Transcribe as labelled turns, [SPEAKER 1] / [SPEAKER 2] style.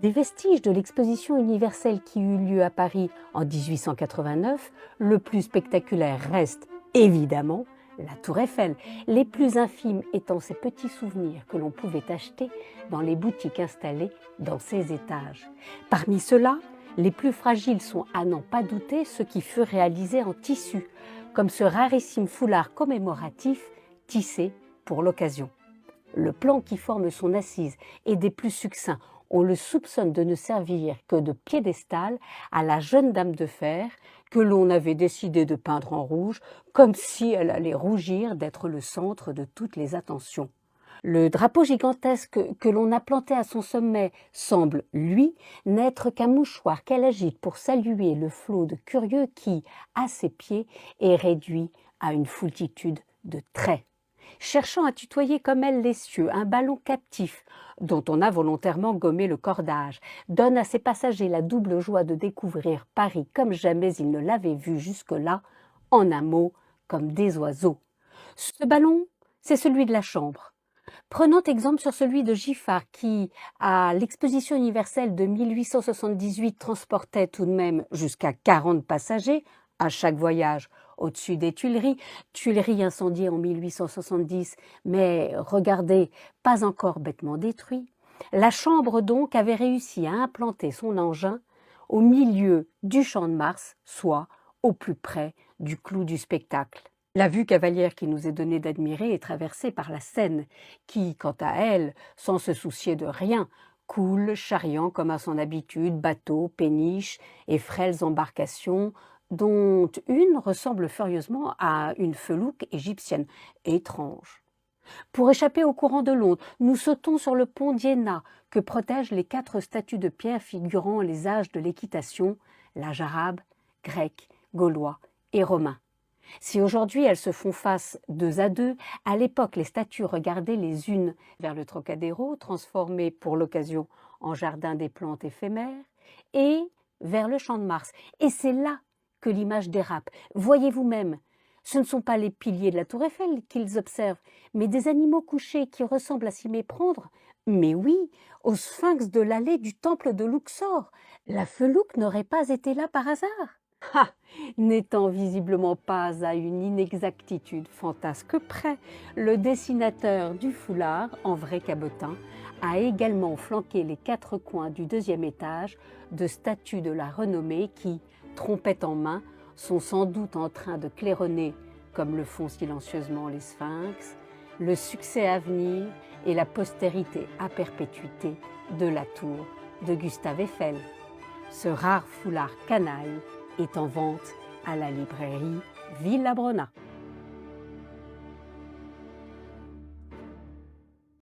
[SPEAKER 1] Des vestiges de l'exposition universelle qui eut lieu à Paris en 1889, le plus spectaculaire reste évidemment la Tour Eiffel, les plus infimes étant ces petits souvenirs que l'on pouvait acheter dans les boutiques installées dans ces étages. Parmi ceux-là, les plus fragiles sont à n'en pas douter ceux qui furent réalisés en tissu, comme ce rarissime foulard commémoratif tissé pour l'occasion. Le plan qui forme son assise est des plus succincts. On le soupçonne de ne servir que de piédestal à la jeune dame de fer que l'on avait décidé de peindre en rouge, comme si elle allait rougir d'être le centre de toutes les attentions. Le drapeau gigantesque que l'on a planté à son sommet semble, lui, n'être qu'un mouchoir qu'elle agite pour saluer le flot de curieux qui, à ses pieds, est réduit à une foultitude de traits. Cherchant à tutoyer comme elle les cieux, un ballon captif, dont on a volontairement gommé le cordage, donne à ses passagers la double joie de découvrir Paris comme jamais ils ne l'avaient vu jusque-là, en un mot, comme des oiseaux. Ce ballon, c'est celui de la Chambre. Prenons exemple sur celui de Giffard qui, à l'exposition universelle de 1878, transportait tout de même jusqu'à 40 passagers à chaque voyage au-dessus des Tuileries incendiées en 1870, mais regardez, pas encore bêtement détruit. La Chambre donc avait réussi à implanter son engin au milieu du Champ de Mars, soit au plus près du clou du spectacle. La vue cavalière qui nous est donnée d'admirer est traversée par la Seine, qui, quant à elle, sans se soucier de rien, coule, charriant comme à son habitude bateaux, péniches et frêles embarcations, dont une ressemble furieusement à une felouque égyptienne, étrange. Pour échapper au courant de l'onde, nous sautons sur le pont d'Iéna, que protègent les 4 statues de pierre figurant les âges de l'équitation, l'âge arabe, grec, gaulois et romain. Si aujourd'hui elles se font face 2 à 2, à l'époque les statues regardaient les unes vers le Trocadéro, transformé pour l'occasion en jardin des plantes éphémères, et vers le Champ de Mars. Et c'est là que l'image dérape. Voyez vous-même, ce ne sont pas les piliers de la Tour Eiffel qu'ils observent, mais des animaux couchés qui ressemblent à s'y méprendre. Mais oui, au sphinx de l'allée du temple de Luxor. La felouque n'aurait pas été là par hasard. Ah, n'étant visiblement pas à une inexactitude fantasque près, le dessinateur du foulard, en vrai cabotin, a également flanqué les 4 coins du 2e étage de statues de la renommée qui, trompette en main, sont sans doute en train de claironner, comme le font silencieusement les sphinx, le succès à venir et la postérité à perpétuité de la tour de Gustave Eiffel. Ce rare foulard canaille est en vente à la librairie Villabrona.